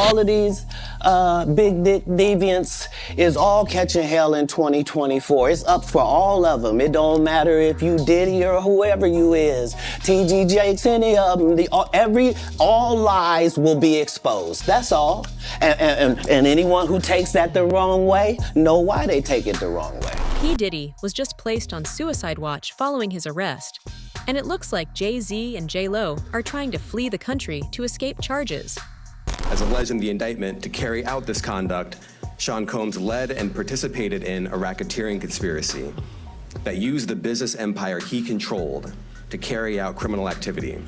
all of these big dick deviants is all catching hell in 2024. It's up for all of them. It don't matter if you Diddy or whoever you is. TG Jakes, any of them. All lies will be exposed. That's all. And anyone who takes that the wrong way, know why they take it the wrong way. P. Diddy was just placed on suicide watch following his arrest. And it looks like Jay-Z and J-Lo are trying to flee the country to escape charges. As alleged in the indictment, to carry out this conduct, Sean Combs led and participated in a racketeering conspiracy that used the business empire he controlled to carry out criminal activity,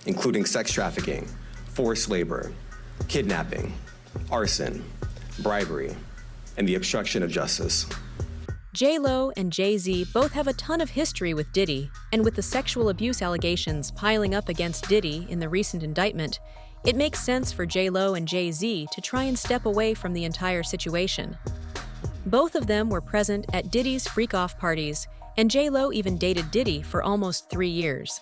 including sex trafficking, forced labor, kidnapping, arson, bribery, and the obstruction of justice. J-Lo and Jay-Z both have a ton of history with Diddy, and with the sexual abuse allegations piling up against Diddy in the recent indictment, it makes sense for J-Lo and Jay-Z to try and step away from the entire situation. Both of them were present at Diddy's freak-off parties, and J-Lo even dated Diddy for almost 3 years.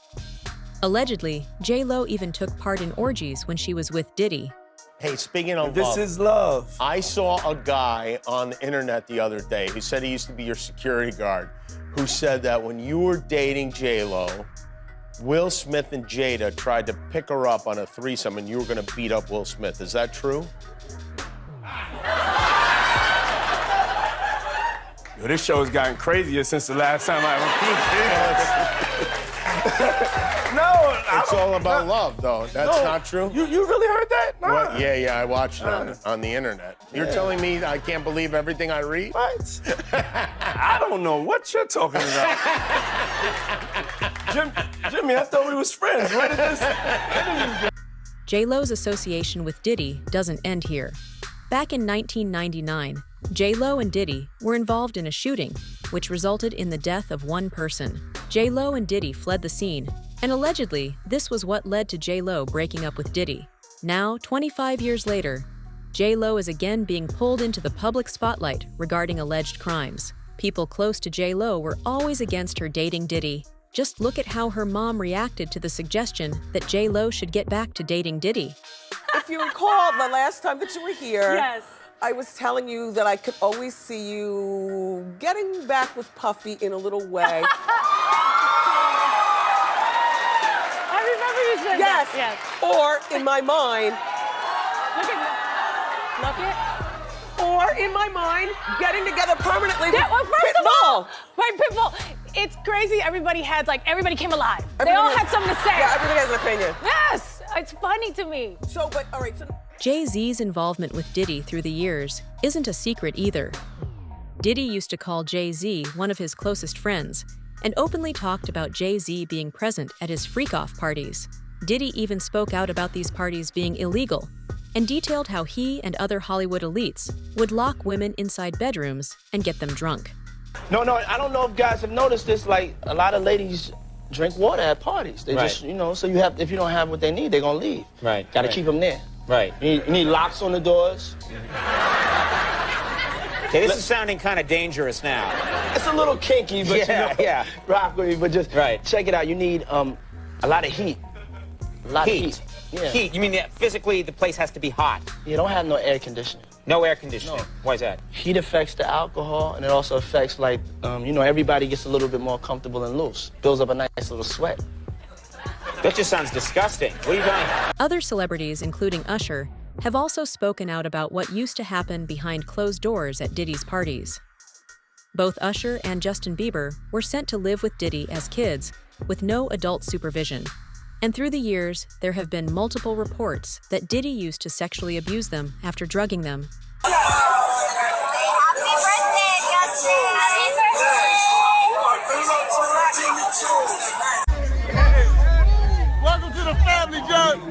Allegedly, J-Lo even took part in orgies when she was with Diddy. Hey, speaking of This love, is love. I saw a guy on the internet the other day who said he used to be your security guard, who said that when you were dating J-Lo, Will Smith and Jada tried to pick her up on a threesome and you were gonna beat up Will Smith. Is that true? Yo, this show has gotten crazier since the last time I No, It's all about love, though. That's not true? You really heard that? Nah. What? Yeah, I watched it on the internet. You're telling me I can't believe everything I read? What? I don't know what you're talking about. Jimmy, I thought we was friends. Where did this? J-Lo's association with Diddy doesn't end here. Back in 1999, J-Lo and Diddy were involved in a shooting, which resulted in the death of one person. J-Lo and Diddy fled the scene, and allegedly, this was what led to J-Lo breaking up with Diddy. Now, 25 years later, J-Lo is again being pulled into the public spotlight regarding alleged crimes. People close to J-Lo were always against her dating Diddy. Just look at how her mom reacted to the suggestion that J-Lo should get back to dating Diddy. If you recall, the last time that you were here, Yes. I was telling you that I could always see you getting back with Puffy in a little way. I remember you said Yes. that. Yes. Or in my mind, Look at or in my mind, getting together permanently that. Well, with first of all, Pitbull. right, Pitbull, it's crazy. Everybody came alive. They Everybody all has- had something to say. Yeah, everybody has an opinion. Yes, it's funny to me. So, but all right, so Jay-Z's involvement with Diddy through the years isn't a secret either. Diddy used to call Jay-Z one of his closest friends and openly talked about Jay-Z being present at his freak-off parties. Diddy even spoke out about these parties being illegal and detailed how he and other Hollywood elites would lock women inside bedrooms and get them drunk. No, I don't know if guys have noticed this, like, a lot of ladies drink water at parties. They just, so if you don't have what they need, they're gonna leave. Right. Gotta keep them there. Right. You need locks on the doors. Okay, this is sounding kind of dangerous now. It's a little kinky, but Yeah. rock with me, but just check it out. You need a lot of heat. A lot of heat. Yeah. Heat. You mean that physically the place has to be hot? You don't have no air conditioning. No air conditioning. No. Why is that? Heat affects the alcohol, and it also affects, like, everybody gets a little bit more comfortable and loose. Builds up a nice little sweat. That just sounds disgusting. What are you doing? Other celebrities, including Usher, have also spoken out about what used to happen behind closed doors at Diddy's parties. Both Usher and Justin Bieber were sent to live with Diddy as kids with no adult supervision. And through the years, there have been multiple reports that Diddy used to sexually abuse them after drugging them. Welcome to the family, John.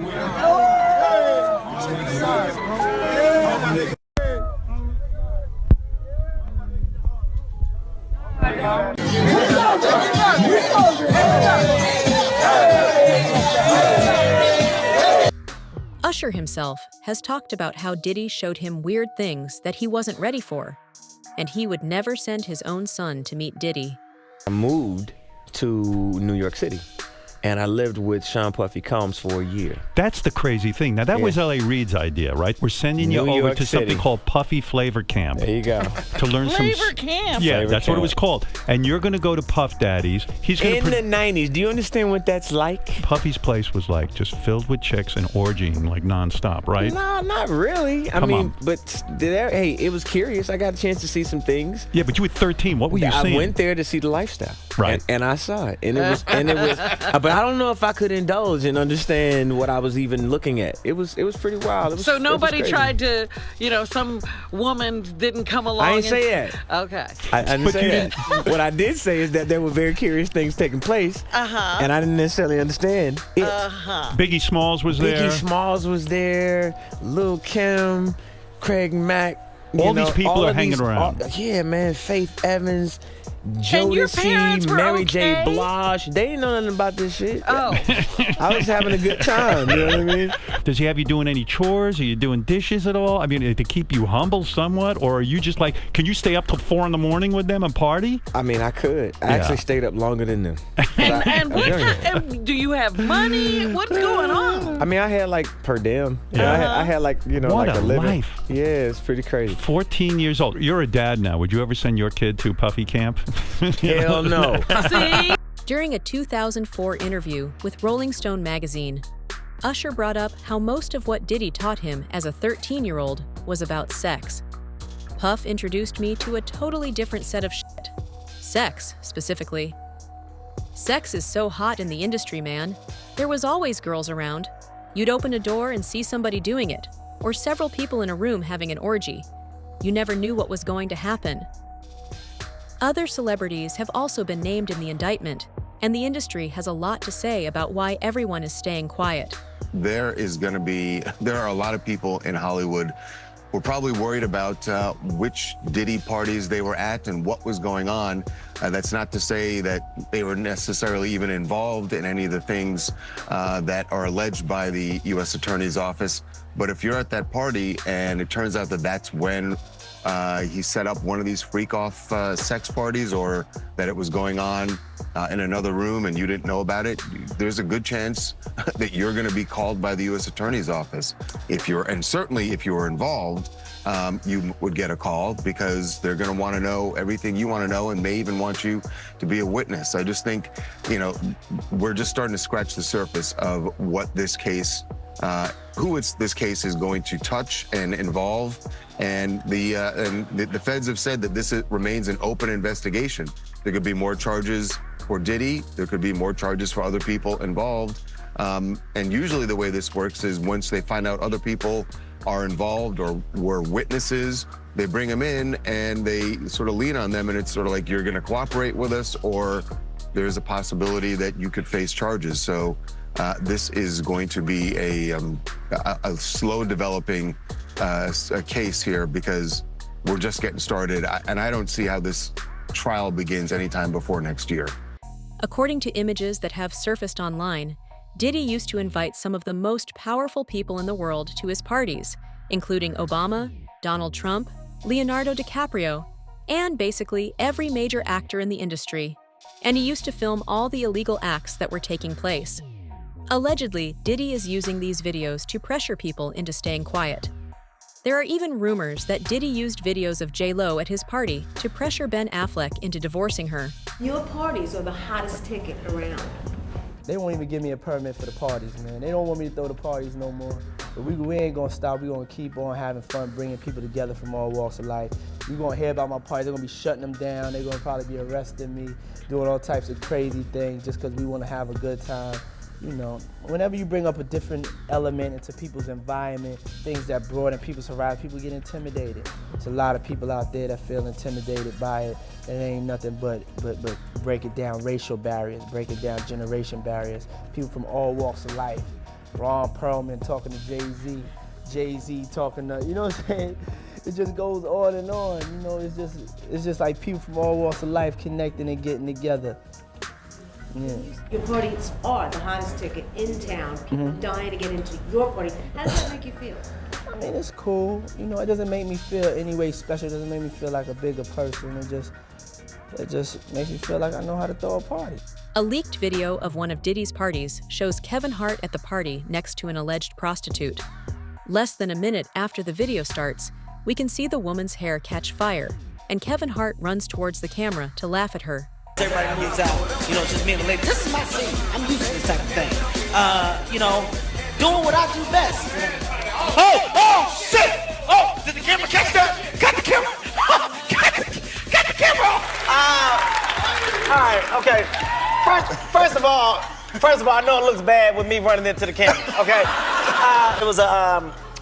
Usher himself has talked about how Diddy showed him weird things that he wasn't ready for, and he would never send his own son to meet Diddy. I moved to New York City. and I lived with Sean Puffy Combs for a year. That's the crazy thing. Now, that was L.A. Reid's idea, right? We're sending you New over York to City. something called Puffy Flavor Camp. There you go. To learn Flavor Camp. Yeah, Flavor that's what it Camp. was called. And you're going to go to Puff Daddy's. He's going In the 90s, do you understand what that's like? Puffy's place was like just filled with chicks and orgying like nonstop, right? No, not really. I Come mean, on. but hey, it was curious. I got a chance to see some things. Yeah, but you were 13. What were you I seeing? went there to see the lifestyle, Right. And I saw it, and it was, but I don't know if I could indulge and understand what I was even looking at. It was pretty wild. It was, So nobody it was crazy. tried to, some woman didn't come along. I didn't say that. Okay. I didn't say that. What I did say is that there were very curious things taking place, and I didn't necessarily understand it. Biggie Smalls was there. Biggie Smalls was there. Lil' Kim, Craig Mack. All these people all are of hanging these- around. Yeah, man. Faith Evans, And your parents Jodeci, were Mary okay? J. Blige. They didn't know nothing about this shit. Oh. I was having a good time. You know what I mean? Does he have you doing any chores? Are you doing dishes at all? I mean, to keep you humble somewhat? Or are you just like, can you stay up till 4 a.m. with them and party? I mean, I could. I actually stayed up longer than them. And do you have money? What's going on? I mean, I had like per diem. I had like, What like a a living. life. Yeah, it's pretty crazy. 14 years old. You're a dad now. Would you ever send your kid to Puffy Camp? Hell no. See? During a 2004 interview with Rolling Stone magazine, Usher brought up how most of what Diddy taught him as a 13-year-old was about sex. Puff introduced me to a totally different set of shit. Sex, specifically. Sex is so hot in the industry, man. There was always girls around. You'd open a door and see somebody doing it, or several people in a room having an orgy. You never knew what was going to happen. Other celebrities have also been named in the indictment, and the industry has a lot to say about why everyone is staying quiet. There are a lot of people in Hollywood who are probably worried about which Diddy parties they were at and what was going on. That's not to say that they were necessarily even involved in any of the things that are alleged by the U.S. Attorney's Office. But if you're at that party and it turns out that that's when he set up one of these freak-off sex parties, or that it was going on in another room and you didn't know about it, there's a good chance that you're going to be called by the U.S. Attorney's Office. And certainly if you were involved, you would get a call because they're going to want to know everything you want to know and may even want you to be a witness. I just think, we're just starting to scratch the surface of what this case this case is going to touch and involve, and the feds have said that this remains an open investigation. There could be more charges for Diddy. There could be more charges for other people involved. And usually the way this works is once they find out other people are involved or were witnesses, they bring them in and they sort of lean on them, and it's sort of like, you're going to cooperate with us, or there's a possibility that you could face charges. So this is going to be a slow developing a case here, because we're just getting started, and I don't see how this trial begins anytime before next year. According to images that have surfaced online, Diddy used to invite some of the most powerful people in the world to his parties, including Obama, Donald Trump, Leonardo DiCaprio, and basically every major actor in the industry. And he used to film all the illegal acts that were taking place. Allegedly, Diddy is using these videos to pressure people into staying quiet. There are even rumors that Diddy used videos of J.Lo at his party to pressure Ben Affleck into divorcing her. Your parties are the hottest ticket around. They won't even give me a permit for the parties, man. They don't want me to throw the parties no more. But we ain't gonna stop. We're gonna keep on having fun, bringing people together from all walks of life. You're gonna hear about my parties. They're gonna be shutting them down. They're gonna probably be arresting me, doing all types of crazy things just because we wanna have a good time. Whenever you bring up a different element into people's environment, things that broaden people's horizon, people get intimidated. There's a lot of people out there that feel intimidated by it. It ain't nothing but break it down racial barriers, break it down generation barriers. People from all walks of life. Ron Perlman talking to Jay-Z, Jay-Z talking to, you know what I'm saying? It just goes on and on. It's just like people from all walks of life connecting and getting together. Yeah. Your parties are the hottest ticket in town. People dying to get into your party. How does that make you feel? I mean, it's cool. It doesn't make me feel any way special. It doesn't make me feel like a bigger person. It just makes me feel like I know how to throw a party. A leaked video of one of Diddy's parties shows Kevin Hart at the party next to an alleged prostitute. Less than a minute after the video starts, we can see the woman's hair catch fire, and Kevin Hart runs towards the camera to laugh at her. Everybody moves out, just me and the lady. This is my scene. I'm used to this type of thing. Doing what I do best. Oh, shit! Oh, did the camera catch that? Got the camera! Got the camera! All right, okay. First of all, I know it looks bad with me running into the camera, okay?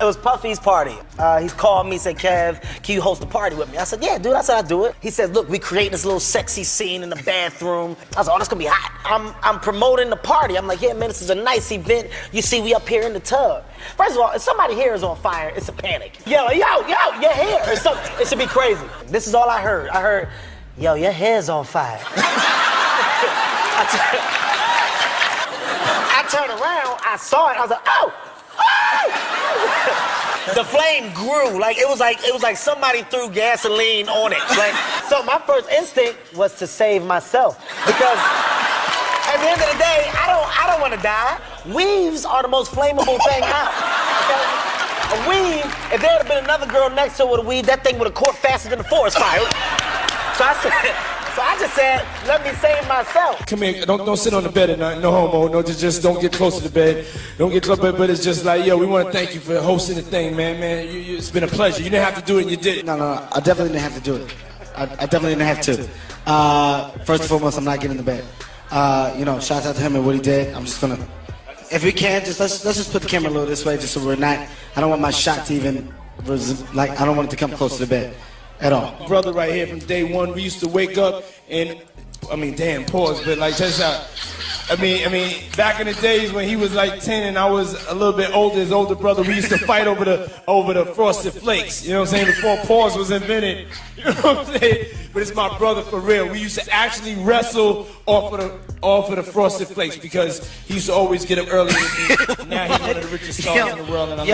It was Puffy's party. He's called me, said, Kev, can you host a party with me? I said, yeah, dude, I said I'd do it. He said, look, we creating this little sexy scene in the bathroom. I was like, oh, that's gonna be hot. I'm promoting the party. I'm like, yeah, man, this is a nice event. You see, we up here in the tub. First of all, if somebody's hair is on fire, it's a panic. Yo, your hair. It should be crazy. This is all I heard. I heard, yo, your hair's on fire. I turned around, I saw it, I was like, oh! The flame grew, it was like somebody threw gasoline on it. So my first instinct was to save myself, because at the end of the day, I don't want to die. Weaves are the most flammable thing out. Okay? A weave, if there had been another girl next to it with a weave, that thing would have caught faster than the forest fire. So I just said, let me save myself. Come here, don't sit on the bed at night, no homo, no, just don't get close to the bed. Don't get close, but it's just like, yo, we want to thank you for hosting the thing, man. It's been a pleasure. You didn't have to do it, and you did it. No, I definitely didn't have to do it. I definitely didn't have to. First and foremost, I'm not getting in the bed. Shout out to him and what he did. I'm just gonna, if we can, let's just put the camera a little this way, just so we're not, I don't want my shot to even, I don't want it to come close to the bed. At all. Brother right here from day one, we used to wake up and, pause, but just back in the days when he was 10 and I was a little bit older, his older brother, we used to fight over the Frosted Flakes, you know what I'm saying, before pause was invented, you know what I'm saying, but it's my brother for real. We used to actually wrestle off of the Frosted Flakes because he used to always get up early with me. Now he's one of the richest stars in the world. And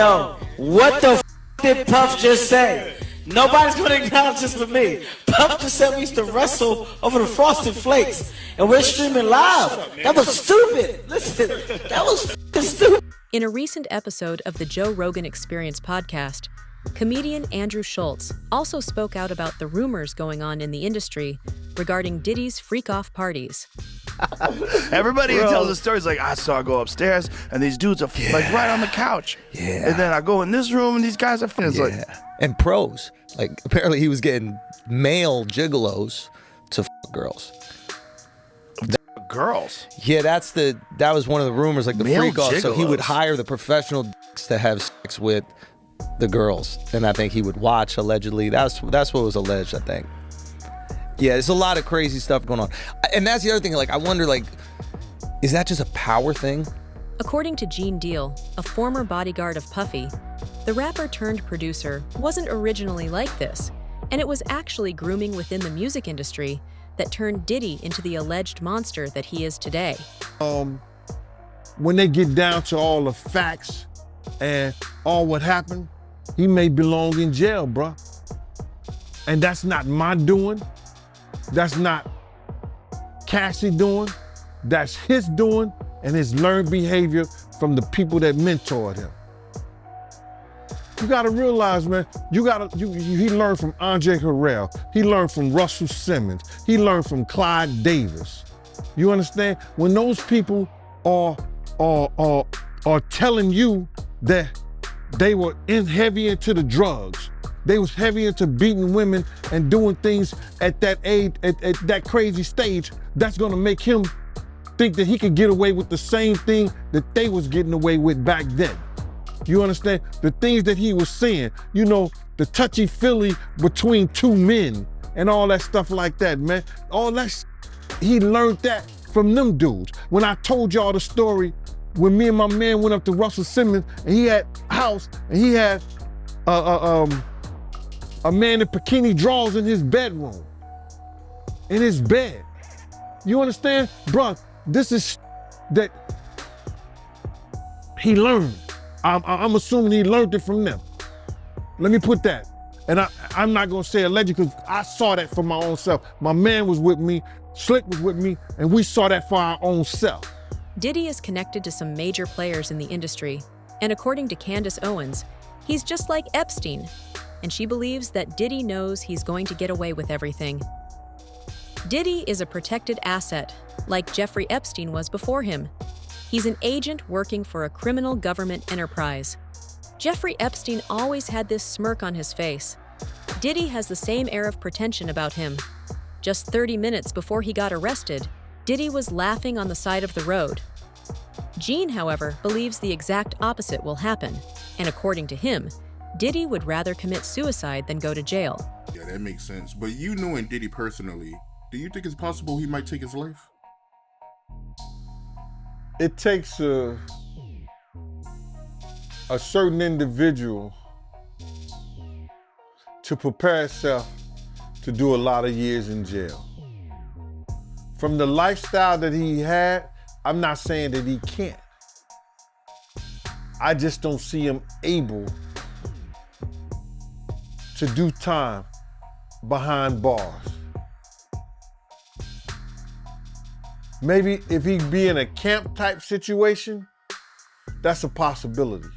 what the did Puff just say? Nobody's gonna acknowledge this but me. Puff just said we used to wrestle over the Frosted Flakes, and we're streaming live. That was stupid. Listen, that was stupid. In a recent episode of the Joe Rogan Experience podcast, comedian Andrew Schulz also spoke out about the rumors going on in the industry regarding Diddy's freak-off parties. Everybody who tells the stories I saw I go upstairs and these dudes are right on the couch. Yeah. And then I go in this room and these guys are finished. And pros. Apparently he was getting male gigolos to girls. Girls? Yeah, that was one of the rumors, the male freak off. gigolos. So he would hire the professional dicks to have sex with the girls. And I think he would watch, allegedly. That's what was alleged, I think. Yeah, there's a lot of crazy stuff going on. And that's the other thing, I wonder, is that just a power thing? According to Gene Deal, a former bodyguard of Puffy, the rapper turned producer wasn't originally like this, and it was actually grooming within the music industry that turned Diddy into the alleged monster that he is today. When they get down to all the facts and all what happened, he may belong in jail, bruh. And that's not my doing. That's not Cassie doing. That's his doing and his learned behavior from the people that mentored him. You gotta realize, man, he learned from Andre Harrell. He learned from Russell Simmons. He learned from Clyde Davis. You understand? When those people are telling you that they were heavy into the drugs, they was heavy into beating women and doing things at that age, at that crazy stage, that's gonna make him think that he could get away with the same thing that they was getting away with back then. You understand? The things that he was saying, the touchy-feely between two men and all that stuff like that, man. All that, he learned that from them dudes. When I told y'all the story, when me and my man went up to Russell Simmons and he had a house and he had a man in bikini drawers in his bedroom, in his bed. You understand? Bruh, this is that he learned. I'm assuming he learned it from them. Let me put that. And I'm not gonna say alleged because I saw that for my own self. My man was with me, Slick was with me, and we saw that for our own self. Diddy is connected to some major players in the industry, and according to Candace Owens, he's just like Epstein, and she believes that Diddy knows he's going to get away with everything. Diddy is a protected asset, like Jeffrey Epstein was before him. He's an agent working for a criminal government enterprise. Jeffrey Epstein always had this smirk on his face. Diddy has the same air of pretension about him. Just 30 minutes before he got arrested, Diddy was laughing on the side of the road. Gene, however, believes the exact opposite will happen, and according to him, Diddy would rather commit suicide than go to jail. Yeah, that makes sense. But you knowing Diddy personally, do you think it's possible he might take his life? It takes a certain individual to prepare himself to do a lot of years in jail. From the lifestyle that he had, I'm not saying that he can't. I just don't see him able to do time behind bars. Maybe if he be in a camp type situation, that's a possibility.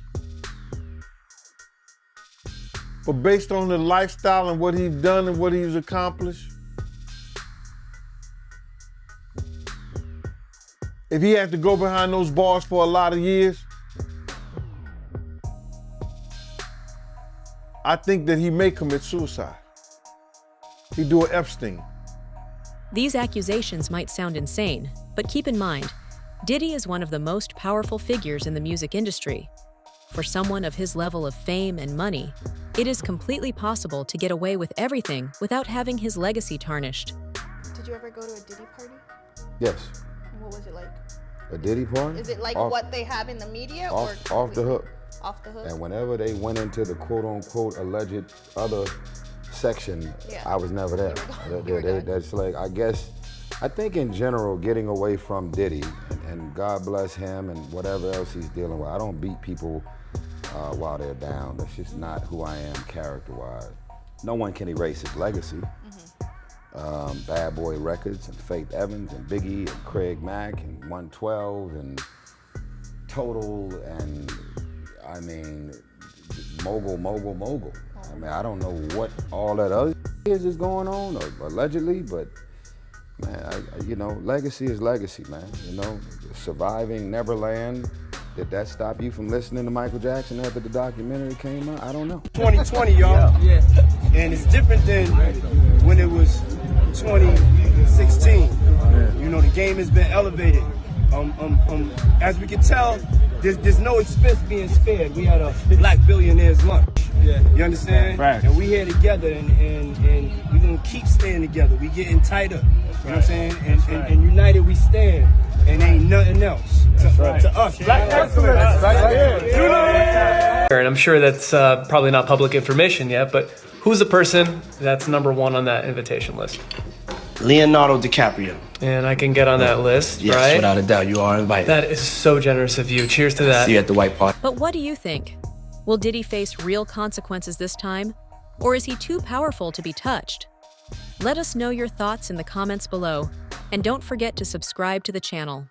But based on the lifestyle and what he's done and what he's accomplished, if he had to go behind those bars for a lot of years, I think that he may commit suicide. He'd do an Epstein. These accusations might sound insane, but keep in mind, Diddy is one of the most powerful figures in the music industry. For someone of his level of fame and money, it is completely possible to get away with everything without having his legacy tarnished. Did you ever go to a Diddy party? Yes. And what was it like? A Diddy party? Is it like Off- what they have in the media? Off the hook. Off the hook? And whenever they went into the quote-unquote alleged other section, Yeah. I was never there. That's like, I think in general, getting away from Diddy, and God bless him and whatever else he's dealing with, I don't beat people while they're down. That's just not who I am character-wise. No one can erase his legacy. Bad Boy Records and Faith Evans and Biggie and Craig Mack and 112 and Total and, I mean, mogul. I mean, I don't know what all that other is going on, or allegedly, but man, you know, legacy is legacy, man. You know, surviving Neverland, did that stop you from listening to Michael Jackson after the documentary came out? I don't know. 2020, y'all. Yeah. And it's different than when it was 2016. You know, the game has been elevated. As we can tell, there's no expense being spared. We had a Black Billionaires lunch. Yeah. You understand? Right. And we here together, and we're gonna keep staying together. We getting tighter. You know what I'm saying? And united we stand, and ain't nothing else to us. Black excellence. And I'm sure that's probably not public information yet, but who's the person that's #1 on that invitation list? Leonardo DiCaprio. And I can get on that list, Yes, right? without a doubt, you are invited. That is so generous of you. Cheers to that. See you at the White Party. But what do you think? Will Diddy face real consequences this time? Or is he too powerful to be touched? Let us know your thoughts in the comments below, and don't forget to subscribe to the channel.